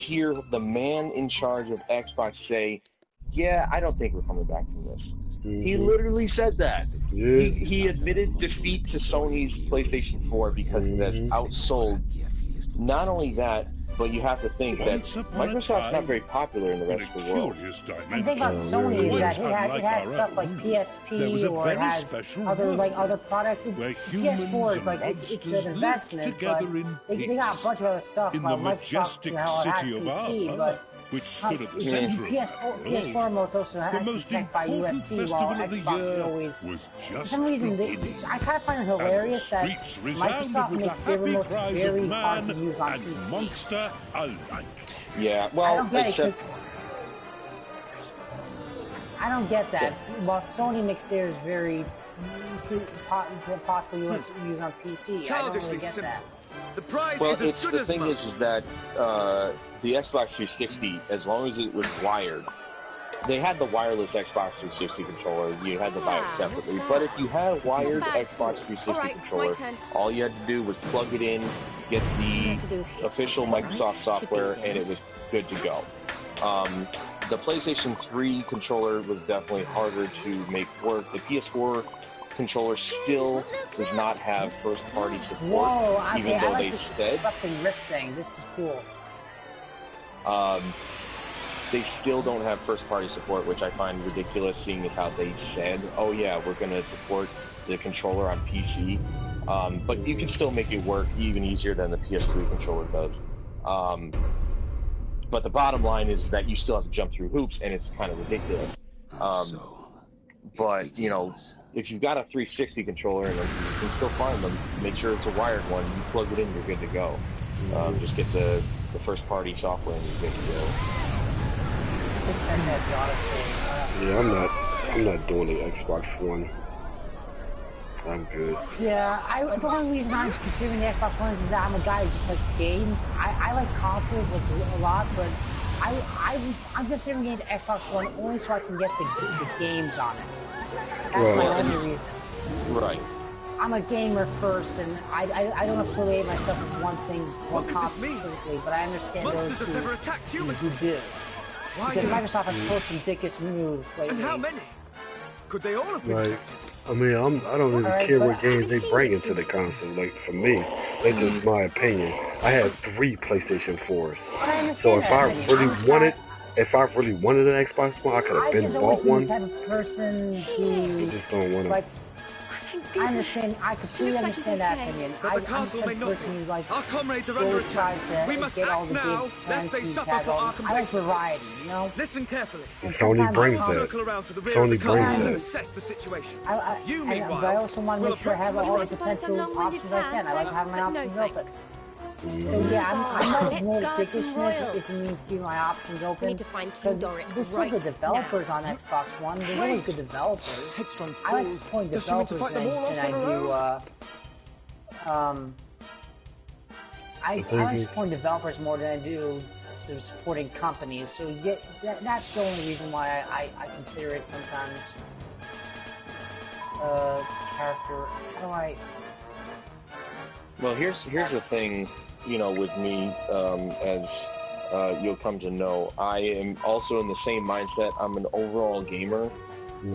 hear the man in charge of Xbox say, "Yeah, I don't think we're coming back from this." He Mm-hmm. literally said that. Yeah. He admitted defeat to Sony's PlayStation 4 because it has Mm-hmm. outsold. Not only that, but you have to think that Once upon a Microsoft's not time, very popular in the in rest a of the world. curious And the thing about dimension, Sony is one that it has our stuff like own, there was PSP a or it very has special other world other products. where PS4 is humans like and it's monsters an lived investment, but together in they got a peace. bunch of other stuff. In the Microsoft, majestic you know, it has city of PC, Arthur, but which stood at the center of PS4, that PS4 world, modes also the has most detect by important USB, while festival of the Xbox is year always. was For just some reason, beginning. I kind of find it And the hilarious that streets resounded Microsoft with makes the their happy remotes cries very of hard to man use on and PC. monster alike. Yeah, I well, don't get it except 'cause I don't get that. While Sony makes theirs very possibly use on PC, I don't really get that. The prize well, is as it's good the as thing mine. is that the Xbox 360, as long as it was wired, they had the wireless Xbox 360 controller. You had to buy it separately. But if you had a wired Xbox 360 controller, all you had to do was plug it in, get the official Microsoft software, and it was good to go. The PlayStation 3 controller was definitely harder to make work. The PS4 controller still does not have first-party support, Whoa, okay, even though I like they this said. something Rift thing. This is cool. They still don't have first-party support, which I find ridiculous, seeing as how they said, "Oh yeah, we're going to support the controller on PC." But you can still make it work even easier than the PS3 controller does. But the bottom line is that you still have to jump through hoops, and it's kind of ridiculous. But you know, if you've got a 360 controller and you can still find them, make sure it's a wired one. You plug it in, you're good to go. Just get the first-party software, and you're good to go. Yeah, I'm not doing the Xbox One. I'm good. Yeah, the only reason I'm considering the Xbox One is that I'm a guy who just likes games. I like consoles like a lot, but I'm considering getting the Xbox One only so I can get the games on it. That's my only reason. Right. I'm a gamer first, and I don't affiliate myself with one thing, one console specifically, but I understand those who do. Because Microsoft has pulled some dickish moves lately. And how many? Could they all have been affected? I mean, I don't even care what games they bring into the console. Like, for me, that's just my opinion. I have 3 PlayStation 4s. So if I really wanted an Xbox One, I could have been bought one. I'm the type of person who I just don't want to. I understand. I completely understand that opinion. But the castle may not be. Our comrades are under attack. We must act now, lest they suffer for our complacency. I like variety, you know? Listen carefully. Sony brings that. Circle around to the rear of the castle and assess the situation. You, meanwhile, but I also want to make sure I have all the suppose potential I'm long-winded options I can. I like plan, having my but no options open. thanks. So yeah, I'm not ignoring Let's guard some dickishness royals. if it means keeping my options open. We need to find King Because Doric there's some right good developers now. on Xbox One. There's always good developers. Headstrong I like fools. supporting Does she mean to developers fight them all off than on her own? I like supporting developers more than I do supporting companies. So yeah, that's the only reason why I consider it sometimes character. How do I? Well, here's the thing, you know, with me, as you'll come to know, I am also in the same mindset. I'm an overall gamer.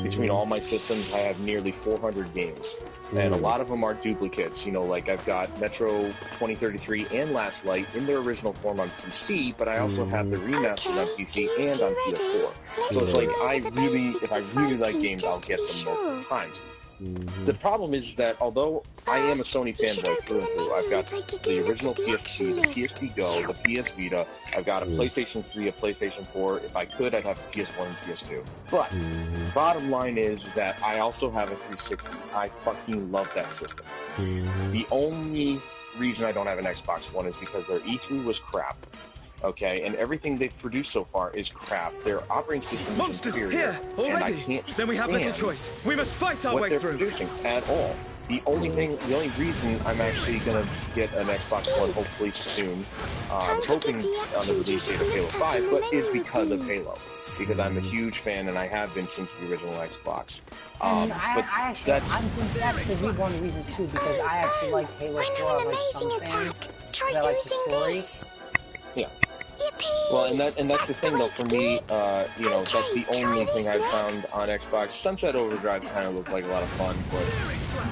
Between all my systems, I have nearly 400 games, and a lot of them are duplicates. You know, like I've got Metro 2033 and Last Light in their original form on PC, but I also have the remastered on PC and on PS4. So it's like if I really like games, I'll get them multiple times. The problem is that although I am a Sony fanboy through and through, I've got the original PSP, the PSP Go, the PS Vita, I've got a PlayStation 3, a PlayStation 4. If I could, I'd have a PS1 and PS2. But bottom line is that I also have a 360. I fucking love that system. The only reason I don't have an Xbox One is because their E3 was crap. Okay, and everything they've produced so far is crap. Their operating system is inferior, here already. and I can't Then we have little stand choice. We must fight our what way they're through. producing at all. The only reason I'm actually gonna get an Xbox One hopefully soon, I was hoping on the release date of Halo 5, but is because of Halo. Because I'm a huge fan and I have been since the original Xbox. I think that's the one reason too, because I actually like Halo 4. I like some fans. Try I like the using story. this. Yeah. Well, and that's the thing though. For me, you know, that's the only thing I've found on Xbox. Sunset Overdrive kind of looked like a lot of fun, but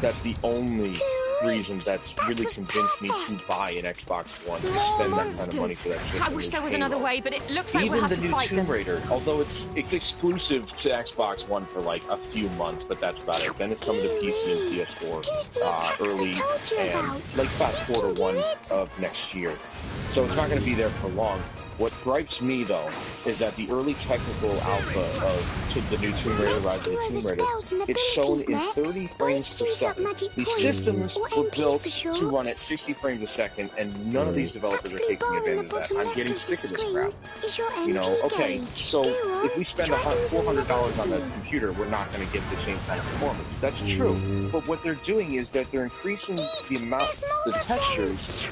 that's the only reason that's really convinced me to buy an Xbox One to spend that kind of money for that system. I wish there was another way, but it looks like we'll have to fight them. Even the new Tomb Raider, although it's exclusive to Xbox One for like a few months, but that's about it. Then it's coming to PC and PS4 early, and like fast forward to 1 of next year. So it's not going to be there for long. What gripes me, though, is that the early technical alpha of the new Tomb Raider, Rise of the Tomb Raider, it's shown in 30 frames per second. These systems were built to run at 60 frames a second, and none of these developers are taking advantage of that. I'm getting sick of this crap. You know, okay, so if we spend $400 on the computer, we're not going to get the same kind of performance. That's true. But what they're doing is that they're increasing the amount, the textures,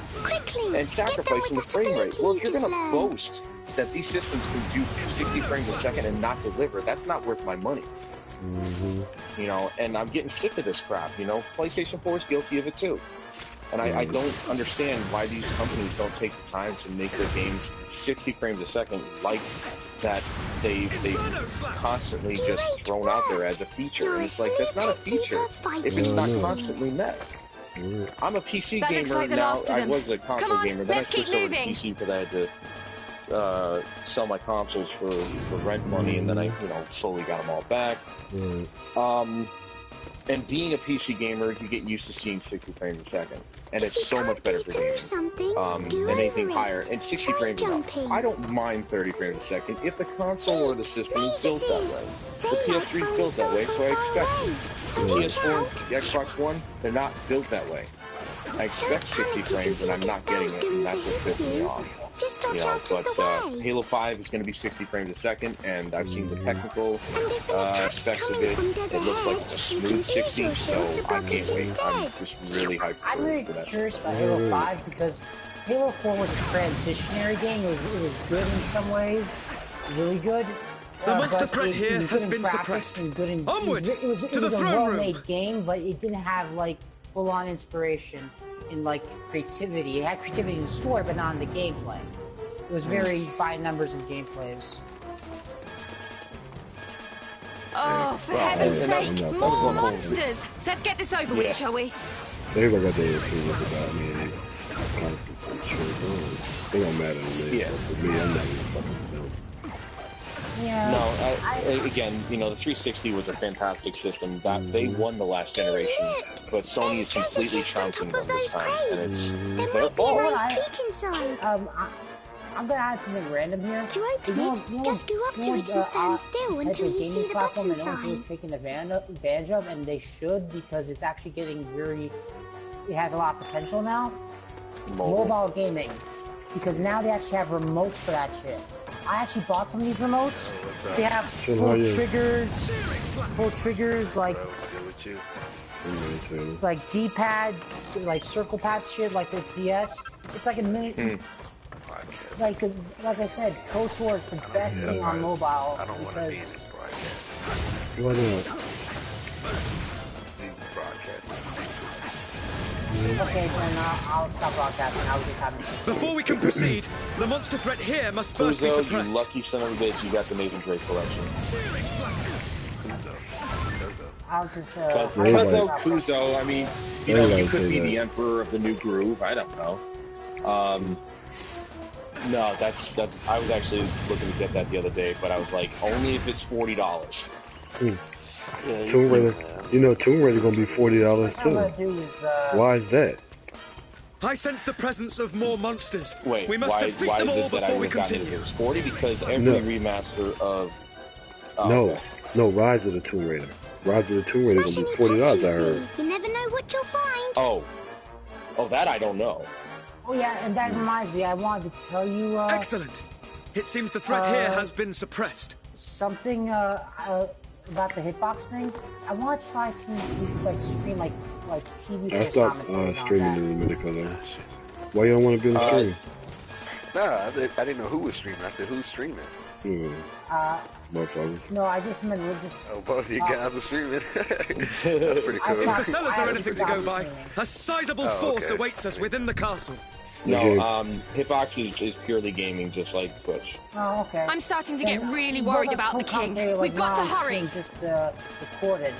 and sacrificing the frame rate. Well, if you're going to boast that these systems can do 60 frames a second and not deliver, that's not worth my money. You know, and I'm getting sick of this crap, you know. PlayStation 4 is guilty of it too. And I don't understand why these companies don't take the time to make their games 60 frames a second like that they've constantly just thrown out there as a feature. And it's like, that's not a feature if it's not constantly met. I'm a PC gamer like now. I was a console gamer, then I switched over to PC because I had to sell my consoles for rent money, and then I, you know, slowly got them all back. And being a PC gamer, you get used to seeing 60 frames a second, and it's so much better for games than anything higher. And 60 frames enough. I don't mind 30 frames a second if the console or the system is built that way. The PS3 is built that way, so I expect it. The PS4 and the Xbox One, they're not built that way. I expect 60 frames, and I'm not getting it, and that's what pisses me off. You know, but Halo 5 is going to be 60 frames a second, and I've seen the technical specs of it. It looks like it's a smooth 60, so I can't wait. I'm just really hyped for that. I'm really curious about Halo 5 because Halo 4 was a transitionary game. It was good in some ways, really good. The monster threat here has been suppressed. Onward to the throne room. It was a well-made game, but it didn't have like full-on inspiration in like creativity. It had creativity in the story, but not in the gameplay. It was very by numbers and gameplays. Oh, for heaven's sake, more monsters! Let's get this over with, shall we? Everybody got their opinions about me. They don't matter to me. Yeah. For me, I'm not even fucking know. Yeah. No, again, you know, the 360 was a fantastic system. That they won the last generation, but Sony is completely trouncing them this time, and it's their fault. I'm gonna add something random here. To open it, just go up to it and stand still until you see the button sign. It's taken advantage of, and they should, because it's actually getting very. It has a lot of potential now. Mobile gaming, because now they actually have remotes for that shit. I actually bought some of these remotes. They have full triggers, like D-pad, like circle pad shit, like the PS. It's like a minute. Like, cause, like I said, KOTOR is the best thing on mobile. I don't want to be in this broadcast. Okay, then I'll stop broadcasting. I was just having. Before we can proceed, the monster threat here must first be suppressed. You lucky son of a bitch! You got the Nathan Drake collection. I'll just. Kuzo. I mean, you know, you could be the emperor of the new groove. I don't know. No, that's. I was actually looking to get that the other day, but I was like, only if it's $40. Yeah, Tomb Raider. You know, Tomb Raider gonna be $40 too. Why is that? I sense the presence of more monsters. Wait, we must defeat them all before we continue. It was 40 because every remaster of. No, Rise of the Tomb Raider. Rise of the Tomb Raider gonna be $40. I heard. You never know what you'll find. Oh, that I don't know. Oh yeah, and that reminds me, I wanted to tell you. Excellent. It seems the threat here has been suppressed. Something about the hitbox thing. I want to try seeing if we could like stream like TV. I stopped streaming in a minute because why you don't want to be on the stream? Nah, I didn't know who was streaming. I said, who's streaming? No, I just meant we're just. Oh, both of you guys are streaming. That's pretty cool. If the sellers are anything to go by, a sizable force awaits us within the castle. No, Hitbox is purely gaming, just like Twitch. Oh, okay. I'm starting to get really worried about the king. We've got to hurry. Just recorded.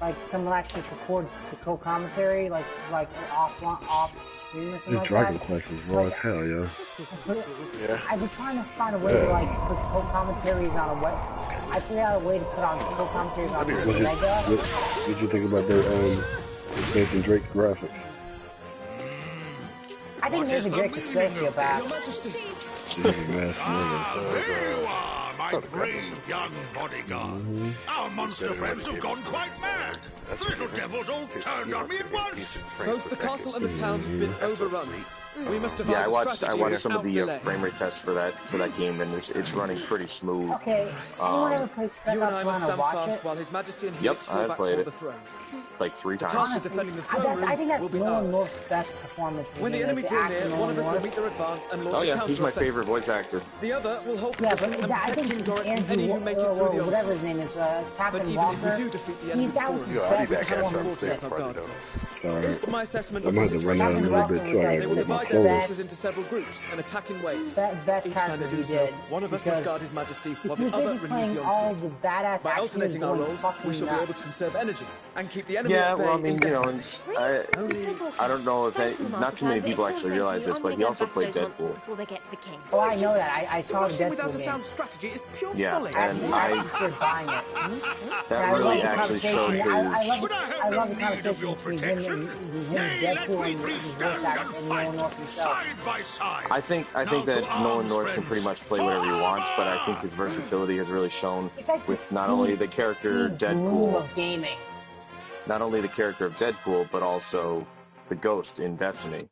Like someone actually just records the co-commentary, like off stream or something like that. Dragon Quest is raw as hell, yo. Yeah. I've been trying to find a way to like put co-commentaries on a web. I figured out a way to put on co-commentaries on Mega. What did you think about the Nathan Drake graphics? I think Nathan Drake's a sociopath. She's a mass There you are, my brave young bodyguard. Our monster friends have gone quite mad. The little devils all turned on me at once. Both the castle and the town have been overrun. We must devise I watched some of the delay. frame rate tests for that game, and it's running pretty smooth. Okay, anyone ever play Spec You and Ops I must 1 or stand watch fast it? while His Majesty and Yep, Helix fall I've back played toward it. the throne. Like 3 times. task of defending the throne room I think that's will be Nolan ours. North's best performance. When the enemy draw near, one of us will meet their advance and launch Oh a yeah, counter he's my offensive. favorite voice actor. The other will hold Yeah, position but and I protect think King Dorrit from Andrew, any who make it through the or whatever onslaught. his name is, But Captain even Walker. if we do defeat the enemy that was before his I'll be best back after I'm performance. staying party though. If my assessment I'm of going the to run out in a situation little bit too. I they gotta will go get my divide their clothes. forces into several groups and attack in waves. Best Each time character they do he so, did. one of us because must guard His Majesty while if you're the other busy renews playing the all onslaught. the badass By action alternating our going roles, fucking we shall be able nuts. to conserve energy and keep the enemy Yeah, at bay well, I mean, you know, indefinitely. I don't know if not too many people actually realize this, but he also played Deadpool. Before they get to the king. Oh, I know that. I saw the Rushing Deadpool without a game. sound strategy is pure Yeah, folly. and I considered buying it. that I really love the actually showed conversation. I his. love But I I have love no the need of conversation your between him protection. and Nay, Deadpool let we and three his stand voice actor and and fight Nolan North himself. side by side. I think Now that to Nolan arms, North can pretty much play whatever he wants, but I think his versatility has really shown It's like with the not only Steve- the character Steve Bloom Deadpool, of gaming. not only the character of Deadpool, but also the Ghost in Destiny.